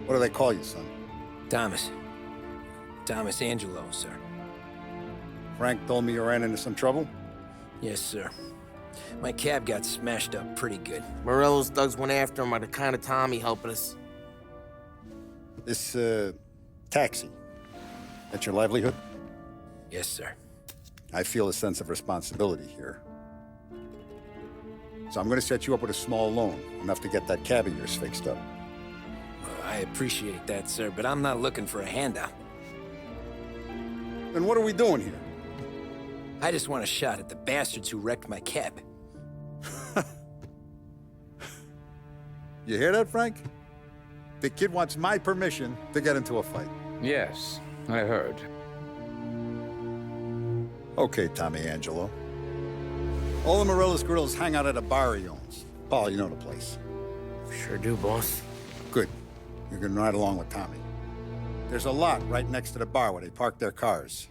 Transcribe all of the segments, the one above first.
What do they call you, son? Thomas. Thomas Angelo, sir. Frank told me you ran into some trouble? Yes, sir. My cab got smashed up pretty good. Morello's thugs went after him by the kind of time he helping us. This, taxi. That's your livelihood? Yes, sir. I feel a sense of responsibility here. So I'm gonna set you up with a small loan, enough to get that cab of yours fixed up. Well, I appreciate that, sir, but I'm not looking for a handout. Then what are we doing here? I just want a shot at the bastards who wrecked my cab. You hear that, Frank? The kid wants my permission to get into a fight. Yes, I heard. Okay, Tommy Angelo. All the Morello's grills hang out at a bar he owns. Paul, you know the place. Sure do, boss. Good. You can ride along with Tommy. There's a lot right next to the bar where they park their cars.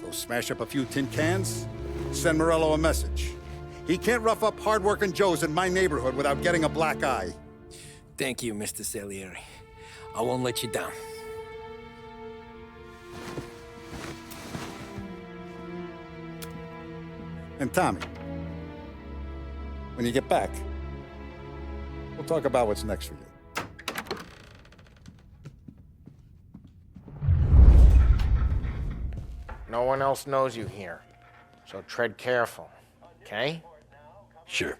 Go smash up a few tin cans, send Morello a message. He can't rough up hard-working Joes in my neighborhood without getting a black eye. Thank you, Mr. Salieri. I won't let you down. And Tommy, when you get back, we'll talk about what's next for you. No one else knows you here, so tread careful, okay? Sure.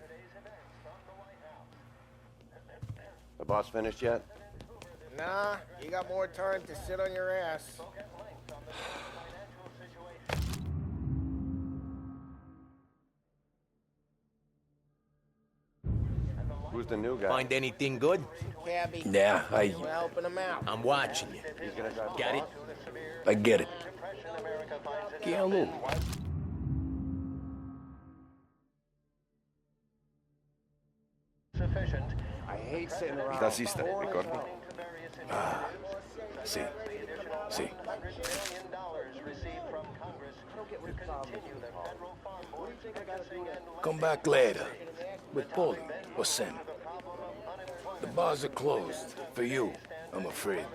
The boss finished yet? Nah, you got more time to sit on your ass. Who's the new guy? Find anything good? Cabby. Yeah, We're helping him out. I'm watching you. He's gonna drive the Got it? boss? I get it. Get a move. I hate sitting around. ¿Estás Ricordi? Sí. Sí. Come back later. With Paulie or Sam. The bars are closed. For you, I'm afraid.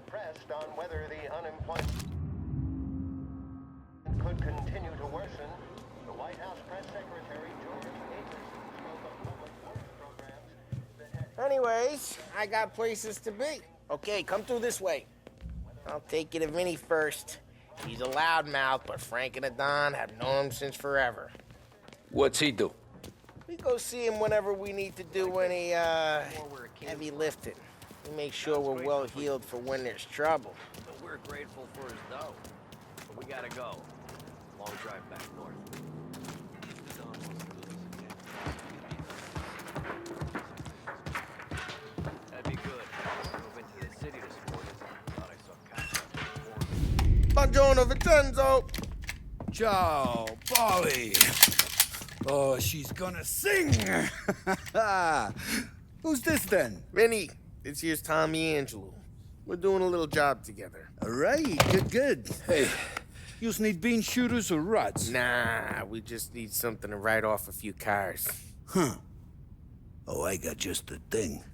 Pressed on whether the unemployment could continue to worsen, the White House press secretary George spoke of public works programs that had... Anyways, I got places to be. Okay, come through this way. I'll take you to Vinny first. He's a loudmouth, but Frank and the Don have known him since forever. What's he do? We go see him whenever we need to do any, heavy lifting. We make sure we're well healed for when there's trouble. But we're grateful for his dough. But we gotta go. Long drive back north. That'd be good. Drove into the city this morning. Thought I saw cops. Buongiorno, Vincenzo! Ciao, Polly. Oh, she's gonna sing. Who's this then? Vinny, this here's Tommy Angelo. We're doing a little job together. All right, good. Hey, you need bean shooters or rods? Nah, we just need something to write off a few cars. Huh. Oh, I got just the thing.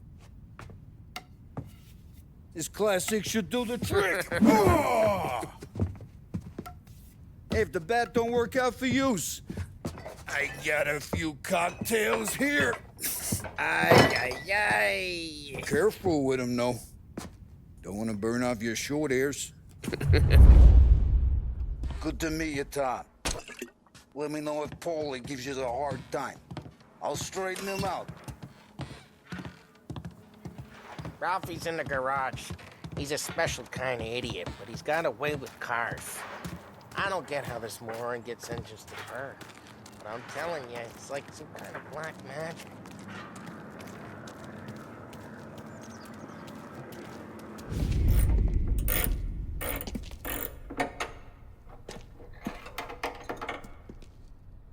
This classic should do the trick. Oh! Hey, if the bat don't work out for yous, I got a few cocktails here. Ay, ay, ay. Careful with them, though. Don't want to burn off your short hairs. Good to meet you, Tom. Let me know if Paulie gives you a hard time. I'll straighten him out. Ralphie's in the garage. He's a special kind of idiot, but he's got a way with cars. I don't get how this moron gets engines to burn. But I'm telling you, it's like some kind of black magic.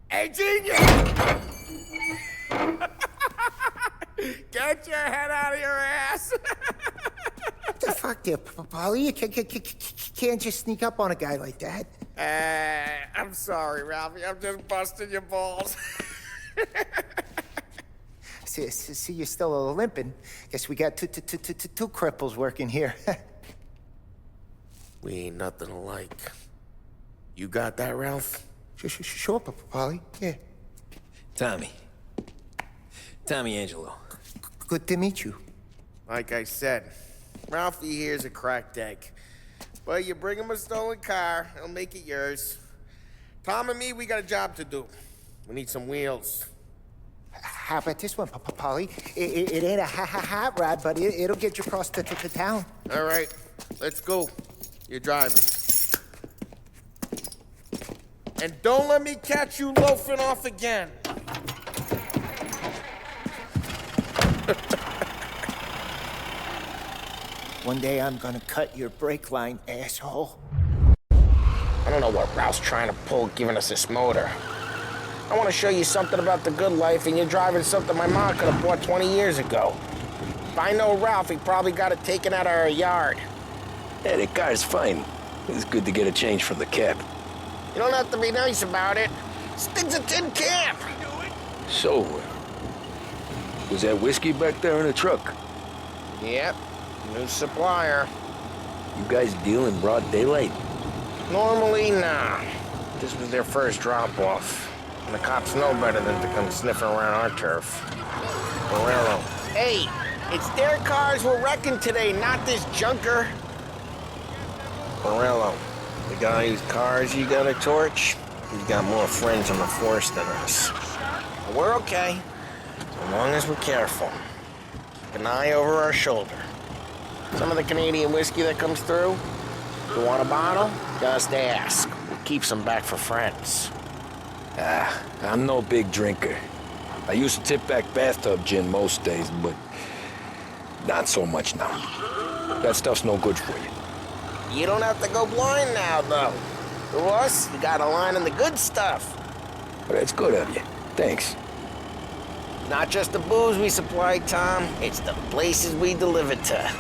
Hey, genius! Get your head out of your ass! What the fuck there, Polly? You can't just sneak up on a guy like that. I'm sorry, Ralphie. I'm just busting your balls. See, you're still limping. Guess we got two cripples working here. We ain't nothing alike. You got that, Ralph? Sure, Polly. Yeah. Tommy Angelo. Good to meet you. Like I said, Ralphie here's a cracked egg. But you bring him a stolen car, he'll make it yours. Tom and me, we got a job to do. We need some wheels. How about this one, Polly? It ain't a hot rod, but it'll get you across to town. All right, let's go. You're driving. And don't let me catch you loafing off again. One day I'm gonna cut your brake line, asshole. I don't know what Ralph's trying to pull giving us this motor. I want to show you something about the good life, and you're driving something my mom could have bought 20 years ago. If I know Ralph, he probably got it taken out of our yard. Yeah, the car's fine. It's good to get a change from the cab. You don't have to be nice about it. This thing's a tin can. So, was that whiskey back there in the truck? Yep, new supplier. You guys deal in broad daylight? Normally, nah. This was their first drop-off. And the cops know better than to come sniffing around our turf. Morello. Hey, it's their cars we're wrecking today, not this junker. Morello, the guy whose cars you got a torch, he's got more friends on the force than us. But we're okay, as long as we're careful. Keep an eye over our shoulder. Some of the Canadian whiskey that comes through, you want a bottle? Just ask. We'll keep some back for friends. I'm no big drinker. I used to tip back bathtub gin most days, but not so much now. That stuff's no good for you. You don't have to go blind now, though. To us, you got a line in the good stuff. But that's good of you. Thanks. Not just the booze we supply, Tom. It's the places we deliver to.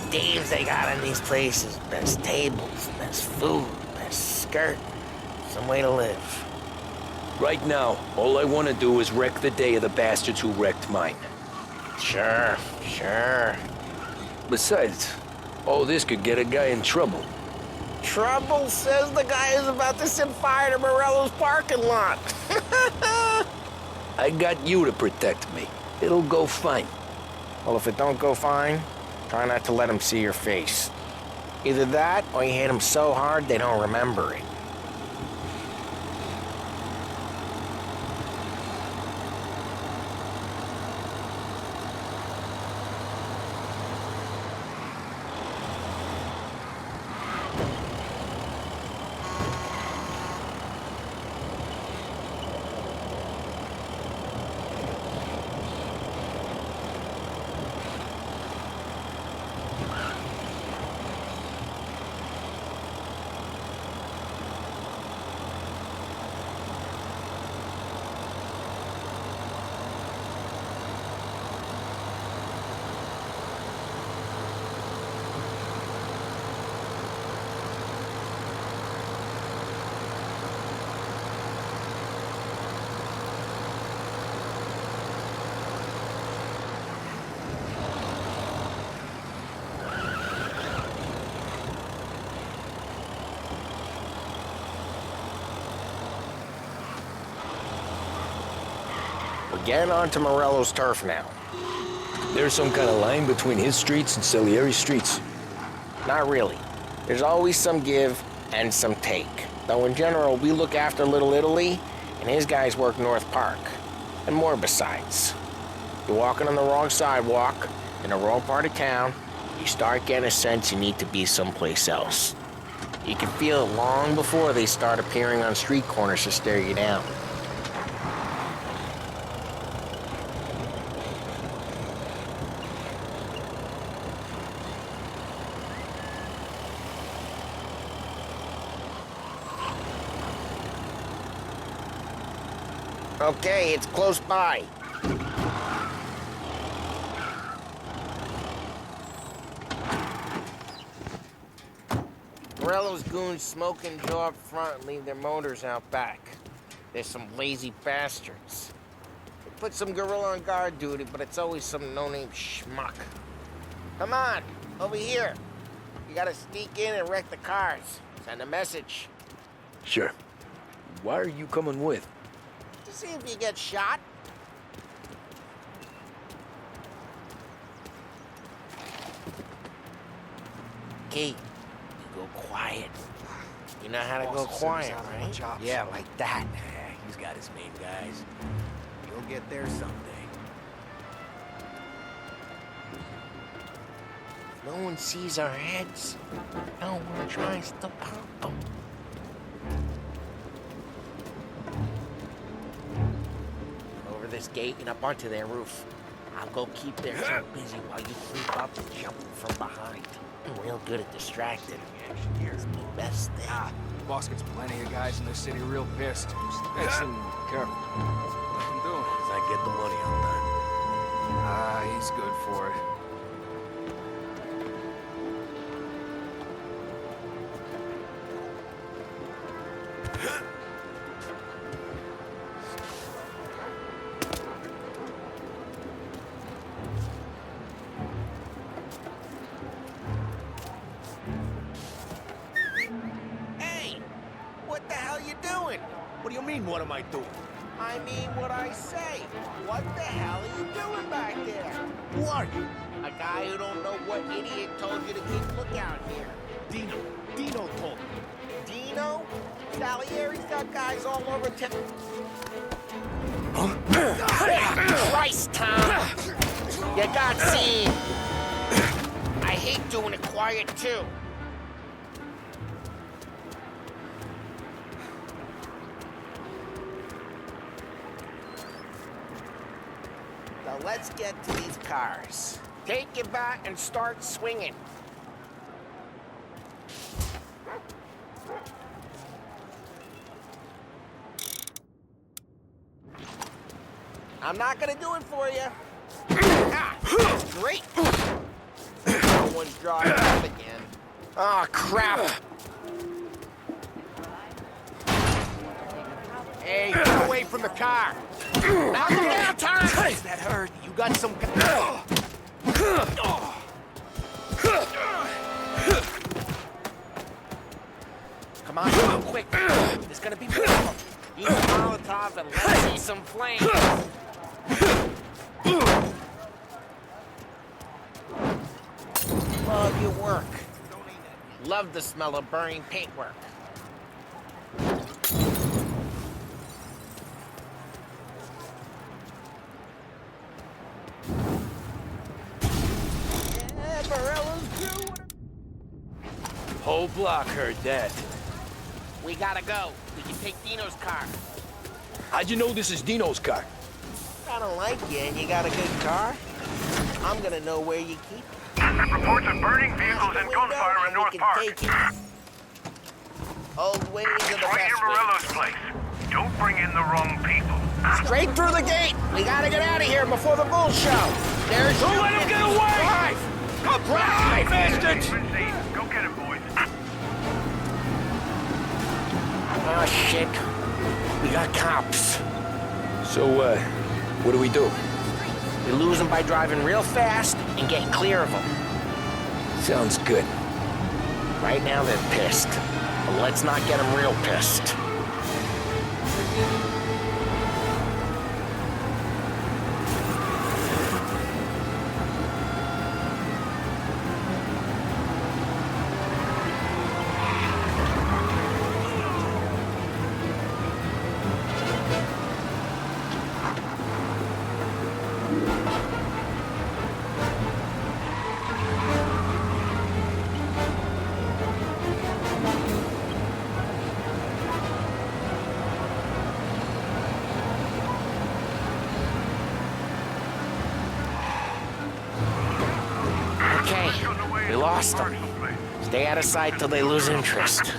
The dames they got in these places. Best tables, best food, best skirt. Some way to live. Right now, all I want to do is wreck the day of the bastards who wrecked mine. Sure. Besides, all this could get a guy in trouble. Trouble, says the guy who's about to set fire to Morello's parking lot. I got you to protect me. It'll go fine. Well, if it don't go fine, try not to let them see your face. Either that, or you hit them so hard they don't remember it. We're getting onto Morello's turf now. There's some kind of line between his streets and Salieri's streets. Not really. There's always some give and some take. Though in general, we look after Little Italy, and his guys work North Park. And more besides. You're walking on the wrong sidewalk, in the wrong part of town, you start getting a sense you need to be someplace else. You can feel it long before they start appearing on street corners to stare you down. Okay, it's close by. Morello's goons smoke and jaw up front and leave their motors out back. They're some lazy bastards. They put some gorilla on guard duty, but it's always some no-name schmuck. Come on, over here. You gotta sneak in and wreck the cars. Send a message. Sure. Why are you coming with? To see if you get shot. Key, you go quiet. You know how to go quiet, right? Yeah, like that. He's got his main guys. You'll get there someday. No one sees our heads. No one tries to pop them. Over this gate and up onto their roof. I'll go keep their so busy while you creep up and jump from behind. I'm real good at distracting. It's the best thing. Boss gets plenty of guys in this city real pissed. Listen, careful. Let him do it. As I get the money on that. He's good for it. Hey! What the hell you doing? What do you mean, what am I doing? I mean what I say. What the hell are you doing back there? Who are you? A guy who don't know what idiot told you to keep lookout here. Dino told me. Dino? Salieri's got guys all over town. Christ, Tom! You got seen. I hate doing it quiet, too. Now let's get to these cars. Take your bat and start swinging. I'm not gonna do it for you. Great. No one's drawing up again. Oh, crap. Hey, get away from the car! Now look out, Tom! That hurt. You got some... Come on, quick. There's gonna be more of them. Use Molotov and let's see some flames. Love your work. Love the smell of burning paintwork. Yeah, Morello's crew. Whole block heard that. We gotta go. We can take Dino's car. How'd you know this is Dino's car? I don't like you and you got a good car. I'm gonna know where you keep it. Reports of burning vehicles and gunfire in North Park. Old ways are the Right best near Morello's place. Don't bring in the wrong people. ways. Straight through the gate. We gotta get out of here before the bull show. There's Don't let him get away! Drive! Drive, bastards! Go get him, boys. Oh, shit. We got cops. So, what do we do? We lose them by driving real fast and getting clear of them. Sounds good. Right now, they're pissed. But let's not get them real pissed. Okay, we lost them. Stay out of sight till they lose interest.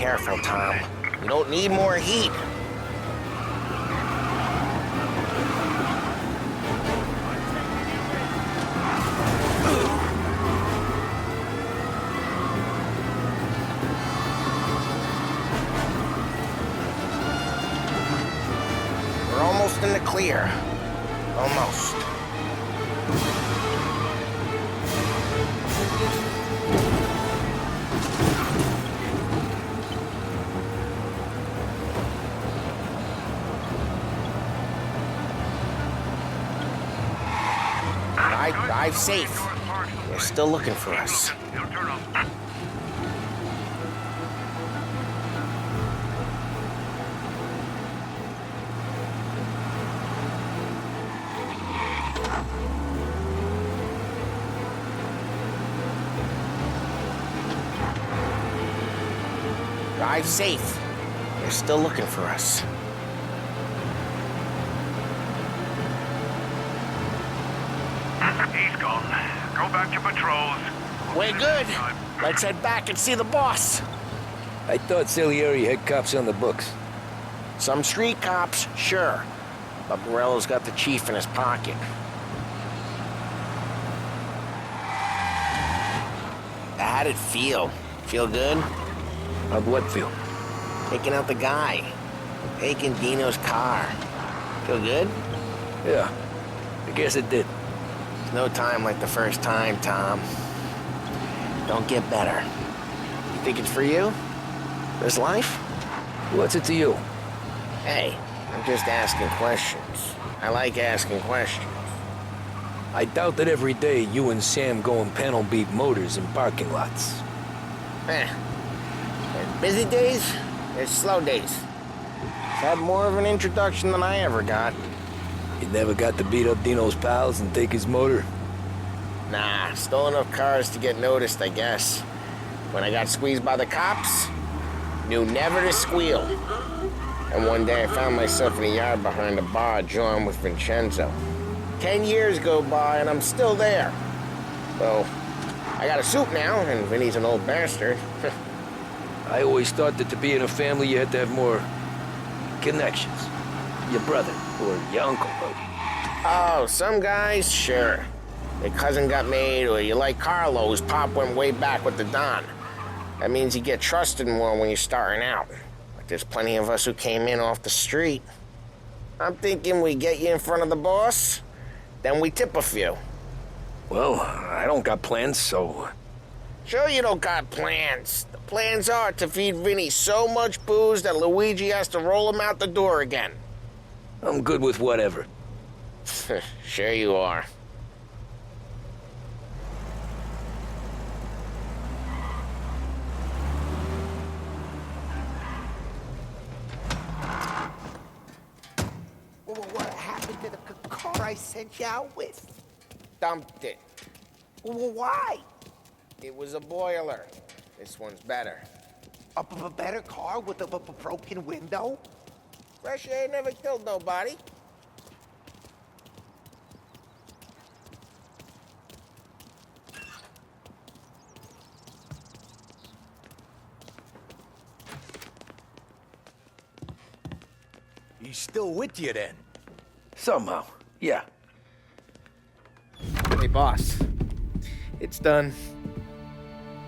careful, Tom. We don't need more heat. We're almost in the clear. Almost. Drive safe. They're still looking for us. Drive safe. They're still looking for us. He's gone. Go back to patrols. We're good. Let's head back and see the boss. I thought Salieri had cops on the books. Some street cops, sure. But Morello's got the chief in his pocket. How'd it feel? Feel good? How'd what feel? Taking out the guy. Taking Dino's car. Feel good? Yeah, I guess it did. There's no time like the first time, Tom. Don't get better. You think it's for you? This life? What's it to you? Hey, I'm just asking questions. I like asking questions. I doubt that every day you and Sam go and panel beat motors in parking lots. There's busy days, there's slow days. Had more of an introduction than I ever got. You never got to beat up Dino's pals and take his motor? Nah, stole enough cars to get noticed, I guess. When I got squeezed by the cops, knew never to squeal. And one day I found myself in a yard behind a bar joined with Vincenzo. 10 years go by and I'm still there. So, I got a suit now, and Vinny's an old bastard. I always thought that to be in a family you had to have more connections. Your brother or your uncle. Oh, some guys, sure. Their cousin got made, or you like Carlo's pop went way back with the Don. That means you get trusted more when you're starting out. But there's plenty of us who came in off the street. I'm thinking we get you in front of the boss, then we tip a few. Well, I don't got plans, so... Sure you don't got plans. The plans are to feed Vinny so much booze that Luigi has to roll him out the door again. I'm good with whatever. Sure you are. What happened to the car I sent you out with? Dumped it. Why? It was a boiler. This one's better. A better car with a broken window? Fresh air never killed nobody. He's still with you then? Somehow, yeah. Hey, boss. It's done.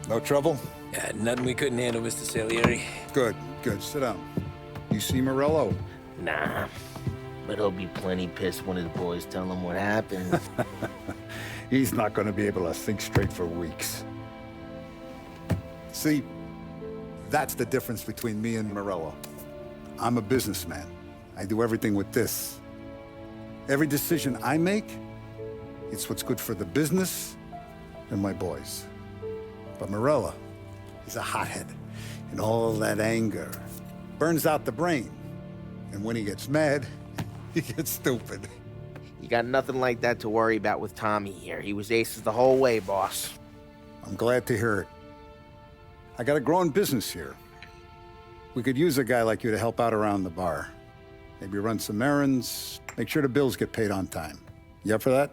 No trouble? Yeah, nothing we couldn't handle, Mr. Salieri. Good, good. Sit down. You see Morello? Nah. But he'll be plenty pissed when his boys tell him what happened. He's not going to be able to think straight for weeks. See, that's the difference between me and Morello. I'm a businessman. I do everything with this. Every decision I make, it's what's good for the business and my boys. But Morello, he's a hothead. And all that anger burns out the brain. And when he gets mad, he gets stupid. You got nothing like that to worry about with Tommy here. He was aces the whole way, boss. I'm glad to hear it. I got a growing business here. We could use a guy like you to help out around the bar. Maybe run some errands, make sure the bills get paid on time. You up for that?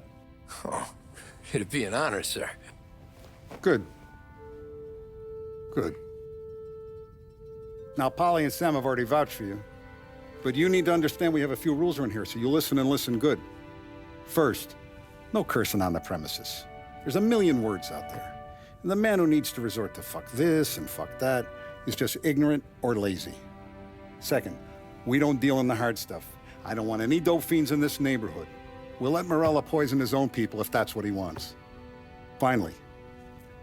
Oh, it'd be an honor, sir. Good. Good. Now, Polly and Sam have already vouched for you. But you need to understand we have a few rules around here, so you listen and listen good. First, no cursing on the premises. There's a million words out there. And the man who needs to resort to fuck this and fuck that is just ignorant or lazy. Second, we don't deal in the hard stuff. I don't want any dope fiends in this neighborhood. We'll let Morella poison his own people if that's what he wants. Finally,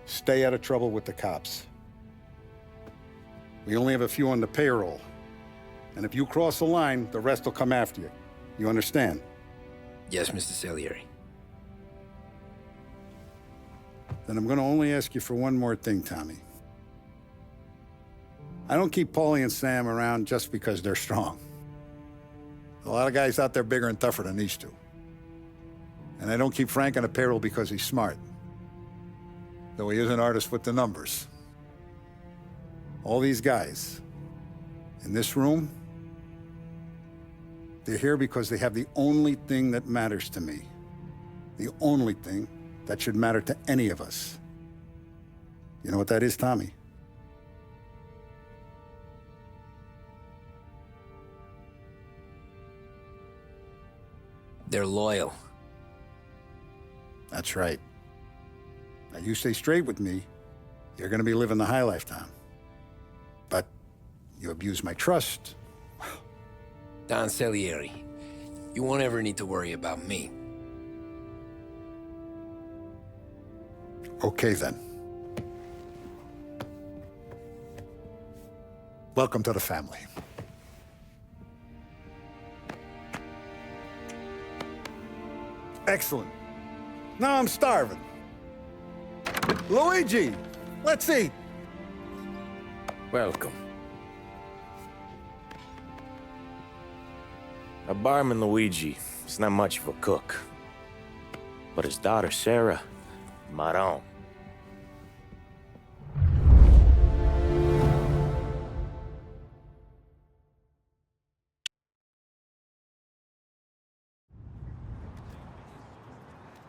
stay out of trouble with the cops. We only have a few on the payroll. And if you cross the line, the rest will come after you. You understand? Yes, Mr. Salieri. Then I'm going to only ask you for one more thing, Tommy. I don't keep Paulie and Sam around just because they're strong. A lot of guys out there bigger and tougher than these two. And I don't keep Frank on a payroll because he's smart. Though he is an artist with the numbers. All these guys in this room, they're here because they have the only thing that matters to me. The only thing that should matter to any of us. You know what that is, Tommy? They're loyal. That's right. Now, you stay straight with me, you're gonna be living the high life, Tom. But you abuse my trust. Don Salieri, you won't ever need to worry about me. Okay, then. Welcome to the family. Excellent. Now I'm starving. Luigi, let's eat. Welcome. A barman Luigi is not much of a cook. But his daughter Sarah, Maron.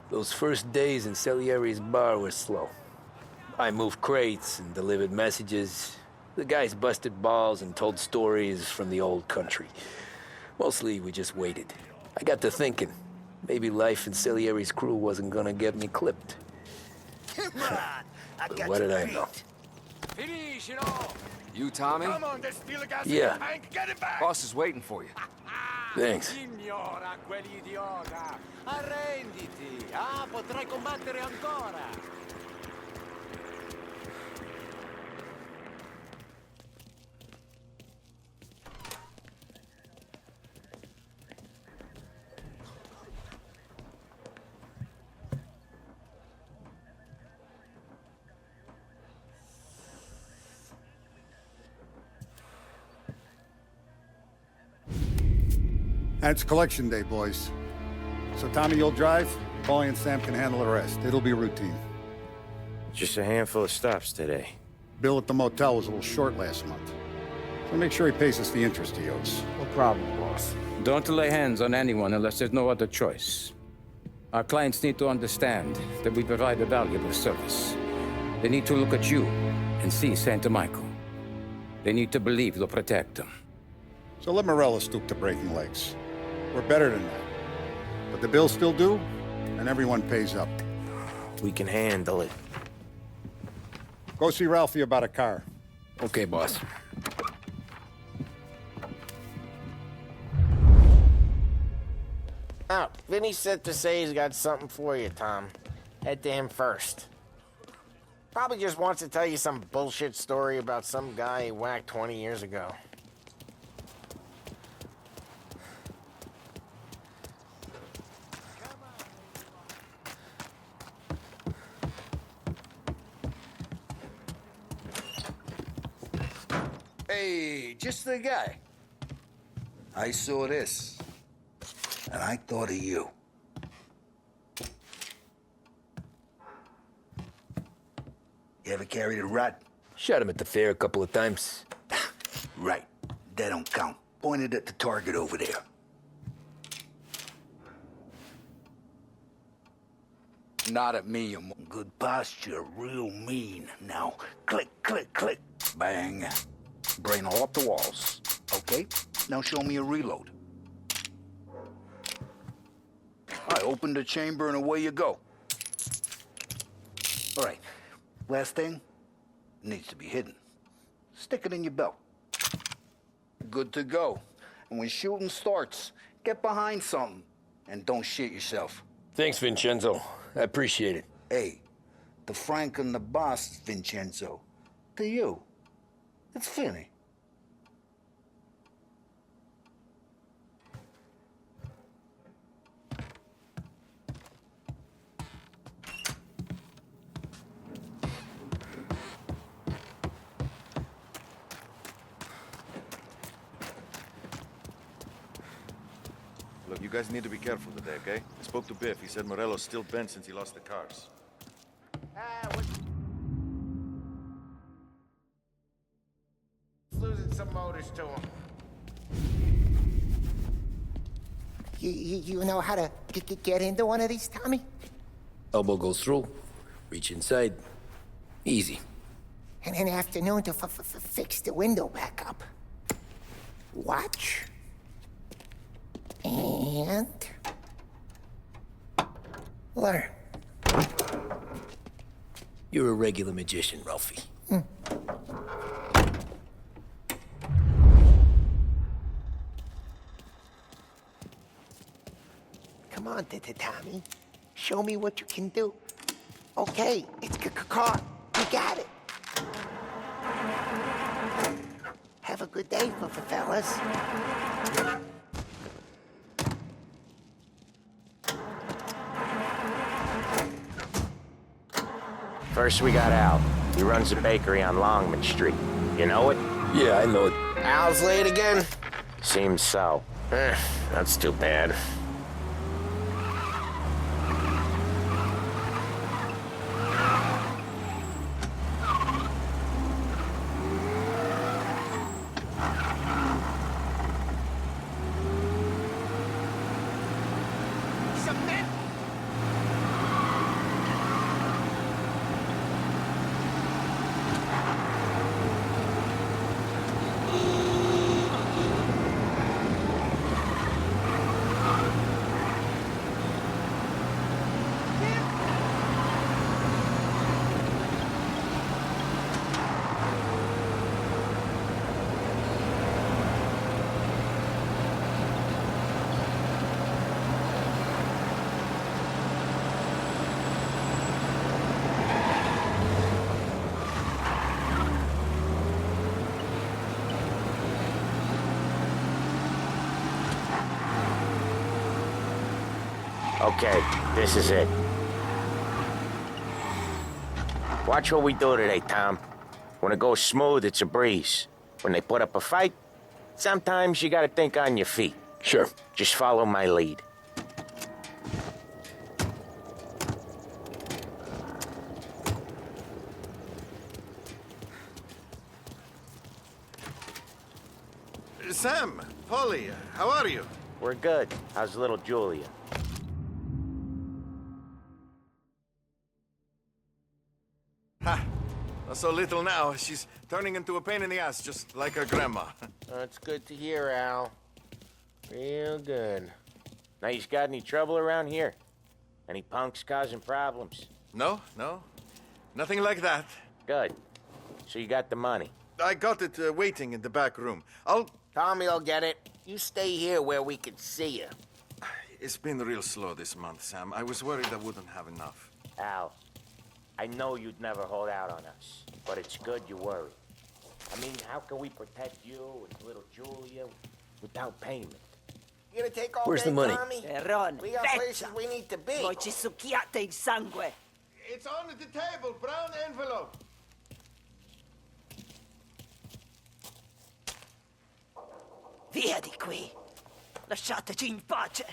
Those first days in Salieri's bar were slow. I moved crates and delivered messages. The guys busted balls and told stories from the old country. Mostly, we just waited. I got to thinking, maybe life in Salieri's crew wasn't gonna get me clipped. But what did I know? You, Tommy? Come on, there's still a gas Yeah. in the tank. Get it back! Boss is waiting for you. Thanks. Signora, quell'idiota! Arrenditi! Ah, potrai combattere ancora! And it's collection day, boys. So Tommy, you'll drive. Paulie and Sam can handle the rest. It'll be routine. Just a handful of stops today. Bill at the motel was a little short last month. So make sure he pays us the interest he owes. No problem, boss. Don't lay hands on anyone unless there's no other choice. Our clients need to understand that we provide a valuable service. They need to look at you and see Santa Michael. They need to believe you'll protect them. So let Morella stoop to breaking legs. We're better than that. But the bills still due, and everyone pays up. We can handle it. Go see Ralphie about a car. Okay, boss. Oh, Vinny said to say he's got something for you, Tom. Head to him first. Probably just wants to tell you some bullshit story about some guy he whacked 20 years ago. Hey, just the guy. I saw this, and I thought of you. You ever carried a rat? Shot him at the fair a couple of times. Right. That don't count. Pointed at the target over there. Not at me, you Good posture, real mean. Now, click, click, click. Bang. Brain all up the walls. Okay, now show me a reload. I open the chamber and away you go. All right, last thing, needs to be hidden. Stick it in your belt. Good to go. And when shooting starts, get behind something and don't shit yourself. Thanks, Vincenzo. I appreciate it. Hey, the Frank and the boss, Vincenzo. To you, it's Finny. Look, you guys need to be careful today, okay? I spoke to Biff. He said Morello's still bent since he lost the cars. Losing some motors to him. You know how to get into one of these, Tommy? Elbow goes through, reach inside. Easy. And an afternoon to fix the window back up. Watch. And... learn. You're a regular magician, Ralphie. Come on, Tommy. Show me what you can do. Okay, it's car. You got it. Have a good day, fellas. First, we got Al. He runs a bakery on Longman Street. You know it? Yeah, I know it. Al's late again? Seems so. That's too bad. Okay, this is it. Watch what we do today, Tom. When it goes smooth, it's a breeze. When they put up a fight, sometimes you gotta think on your feet. Sure. Just follow my lead. Sam, Polly, how are you? We're good. How's little Julia? Ha! Not so little now. She's turning into a pain in the ass, just like her grandma. That's good to hear, Al. Real good. Now, you got any trouble around here? Any punks causing problems? No, no. Nothing like that. Good. So you got the money? I got it waiting in the back room. Tommy'll get it. You stay here where we can see you. It's been real slow this month, Sam. I was worried I wouldn't have enough. Al, I know you'd never hold out on us, but it's good you worry. I mean, how can we protect you and little Julia without payment? You gonna take all Where's day, the money? Tommy? Perron, We got places we need to be. Voi ci succhiate il sangue. It's on the table, brown envelope. Via di qui. Lasciateci in pace.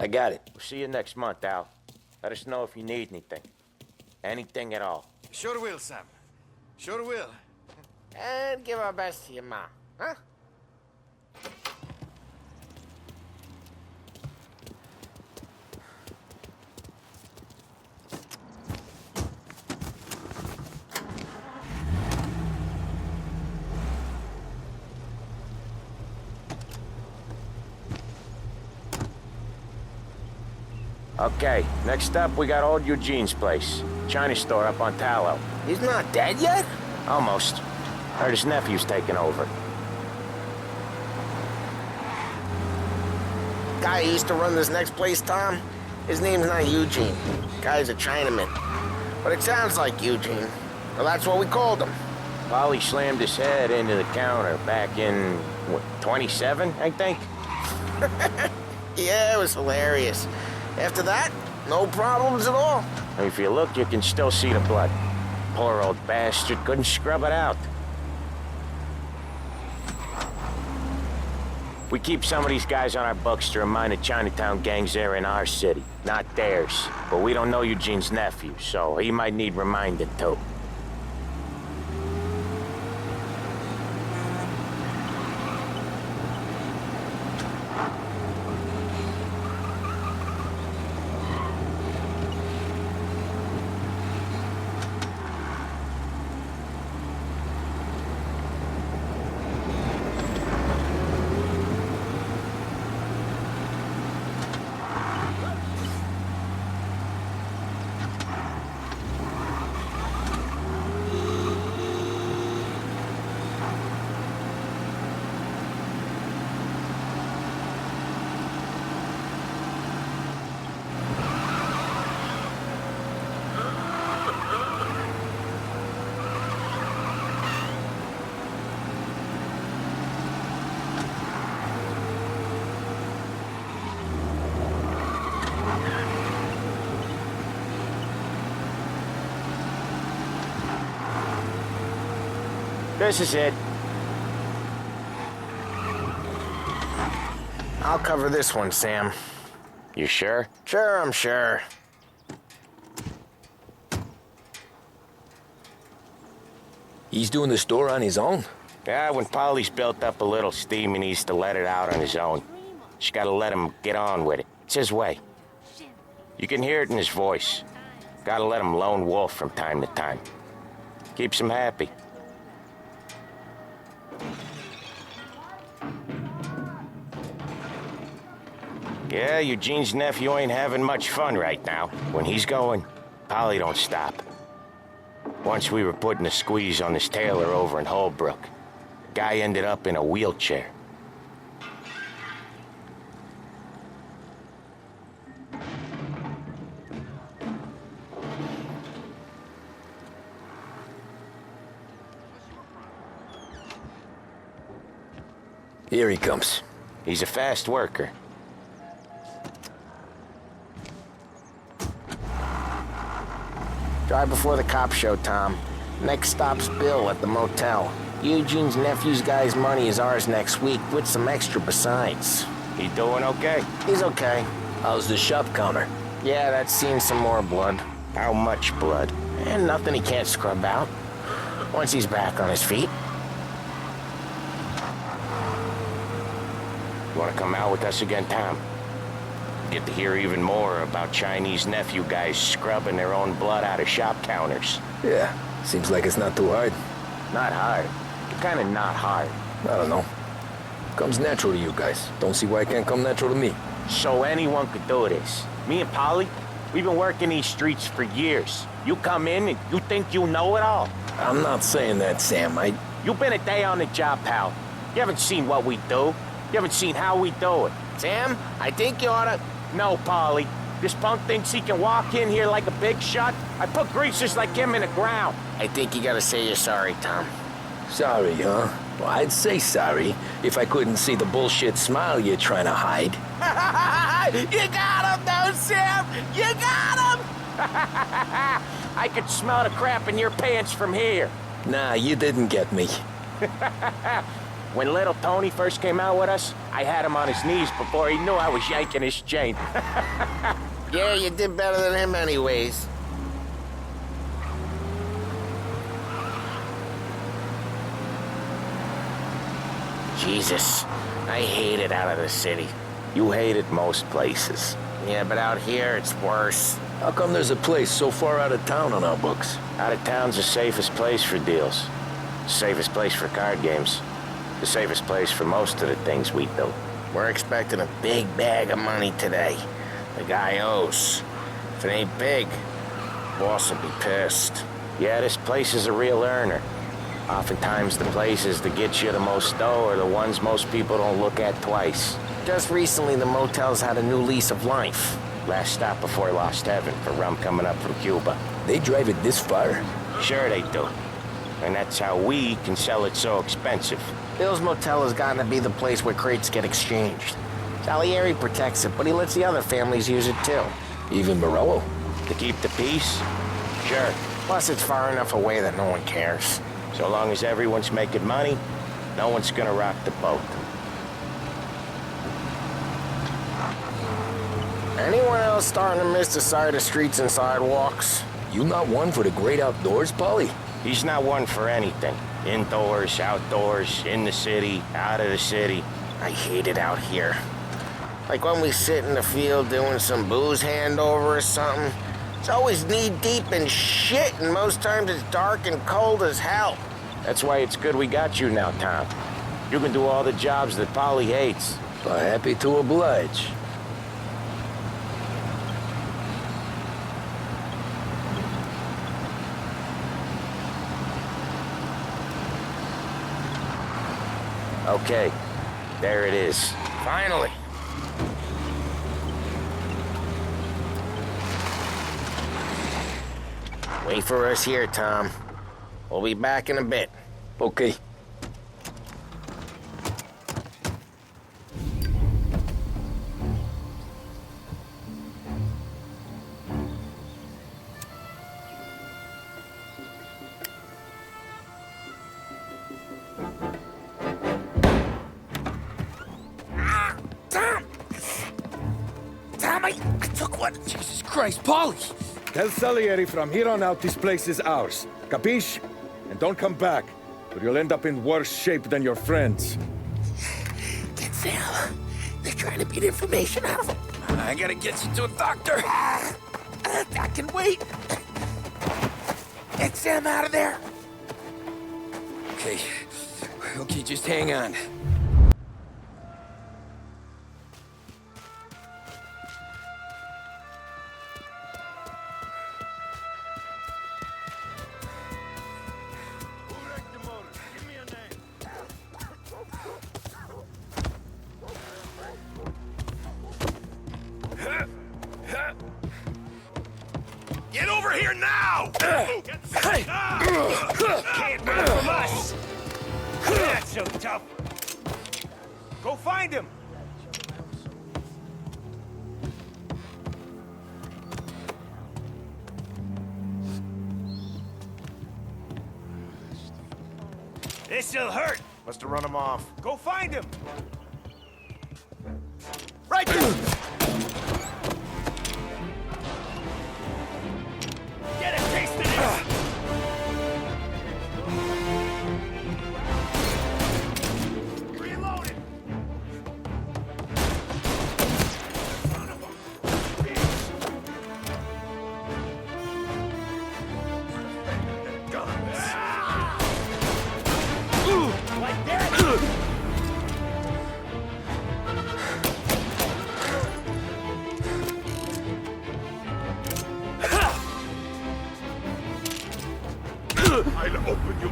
I got it. We'll see you next month, Al. Let us know if you need anything. Anything at all. Sure will, Sam. Sure will. And give our best to your mom, huh? Okay, next up we got old Eugene's place. China store up on Tallow. He's not dead yet? Almost. Heard his nephew's taking over. Guy who used to run this next place, Tom? His name's not Eugene. Guy's a Chinaman. But it sounds like Eugene. Well, that's what we called him. Polly slammed his head into the counter back in, what, 27, I think? Yeah, it was hilarious. After that, no problems at all. If you look, you can still see the blood. Poor old bastard couldn't scrub it out. We keep some of these guys on our books to remind the Chinatown gangs they're in our city, not theirs. But we don't know Eugene's nephew, so he might need reminding too. This is it. I'll cover this one, Sam. You sure? Sure, I'm sure. He's doing the store on his own? Yeah, when Polly's built up a little steam, he needs to let it out on his own. Just gotta let him get on with it. It's his way. You can hear it in his voice. Gotta let him lone wolf from time to time. Keeps him happy. Yeah, Eugene's nephew ain't having much fun right now. When he's going, Polly don't stop. Once we were putting a squeeze on this tailor over in Holbrook. The guy ended up in a wheelchair. Here he comes. He's a fast worker. Drive before the cops show, Tom. Next stop's Bill at the motel. Eugene's nephew's guy's money is ours next week, with some extra besides. He doing okay? He's okay. How's the shop counter? Yeah, that's seen some more blood. How much blood? And nothing he can't scrub out. Once he's back on his feet. You wanna come out with us again, Tom? Get to hear even more about Chinese nephew guys scrubbing their own blood out of shop counters. Yeah, seems like it's not too hard. Not hard. Kinda not hard. I don't know. Comes natural to you guys. Don't see why it can't come natural to me. So anyone could do this. Me and Polly, we've been working these streets for years. You come in and you think you know it all. I'm not saying that, Sam. You've been a day on the job, pal. You haven't seen what we do. You haven't seen how we do it. Sam, I think you oughta... No, Polly. This punk thinks he can walk in here like a big shot. I put greasers like him in the ground. I think you gotta say you're sorry, Tom. Sorry, huh? Well, I'd say sorry if I couldn't see the bullshit smile you're trying to hide. You got him, though, Sam! You got him! I could smell the crap in your pants from here. Nah, you didn't get me. When little Tony first came out with us, I had him on his knees before he knew I was yanking his chain. Yeah, you did better than him anyways. Jesus, I hate it out of the city. You hate it most places. Yeah, but out here, it's worse. How come there's a place so far out of town on our books? Out of town's the safest place for deals. Safest place for card games. The safest place for most of the things we do. We're expecting a big bag of money today. The guy owes. If it ain't big, boss will be pissed. Yeah, this place is a real earner. Oftentimes the places that get you the most dough are the ones most people don't look at twice. Just recently, the motel's had a new lease of life. Last stop before Lost Heaven for rum coming up from Cuba. They drive it this far? Sure they do. And that's how we can sell it so expensive. Bill's Motel has gotten to be the place where crates get exchanged. Salieri protects it, but he lets the other families use it too. Even Morello? To keep the peace? Sure. Plus, it's far enough away that no one cares. So long as everyone's making money, no one's gonna rock the boat. Anyone else starting to miss the side of streets and sidewalks? You not one for the great outdoors, Polly? He's not one for anything. Indoors, outdoors, in the city, out of the city. I hate it out here. Like when we sit in the field doing some booze handover or something. It's always knee-deep in shit, and most times it's dark and cold as hell. That's why it's good we got you now, Tom. You can do all the jobs that Polly hates. Well, happy to oblige. Okay, there it is. Finally. Wait for us here, Tom. We'll be back in a bit. Okay. Tom, I took one. Jesus Christ, Polly! Tell Salieri from here on out this place is ours. Capiche? And don't come back, or you'll end up in worse shape than your friends. Get Sam. They're trying to beat information out of him. I gotta get you to a doctor. I can wait. Get Sam out of there. Okay. Okay, just hang on. Get over here now! Can't run from us! Not so tough. Go find him! This'll hurt! Must have run him off. Go find him! Right there! Get a taste of this! Reloaded! Son of a bitch! Guns! Like that! I'll open you.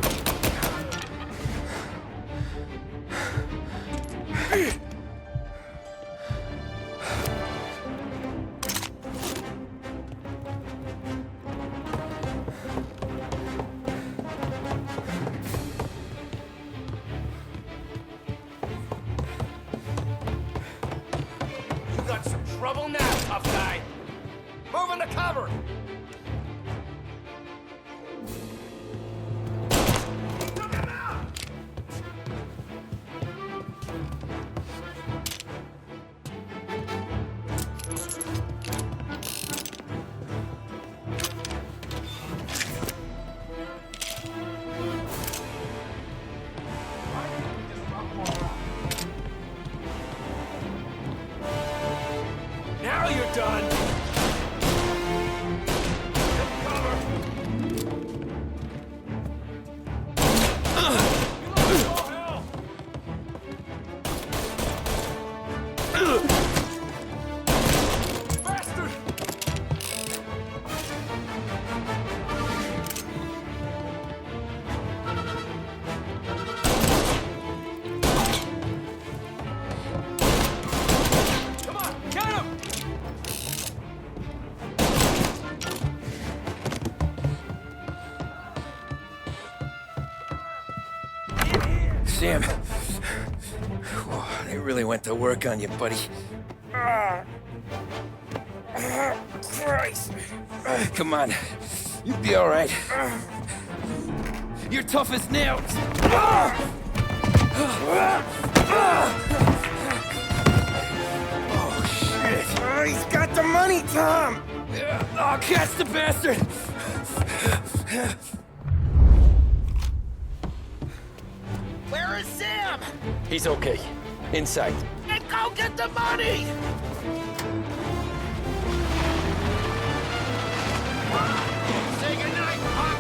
You got some trouble now, tough guy. Move into cover. Now you're done! Take cover! Oh, hell! Back! They really went to work on you, buddy. Christ. Come on. You'll be all right. You're tough as nails. Oh, shit. Oh, he's got the money, Tom. Oh, catch the bastard. Where is Sam? He's okay. Inside. And go get the money! Say goodnight, Pop!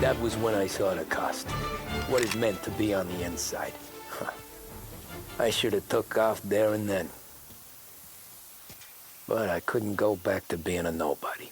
That was when I saw the cost. What is meant to be on the inside. Huh. I should have took off there and then. But I couldn't go back to being a nobody.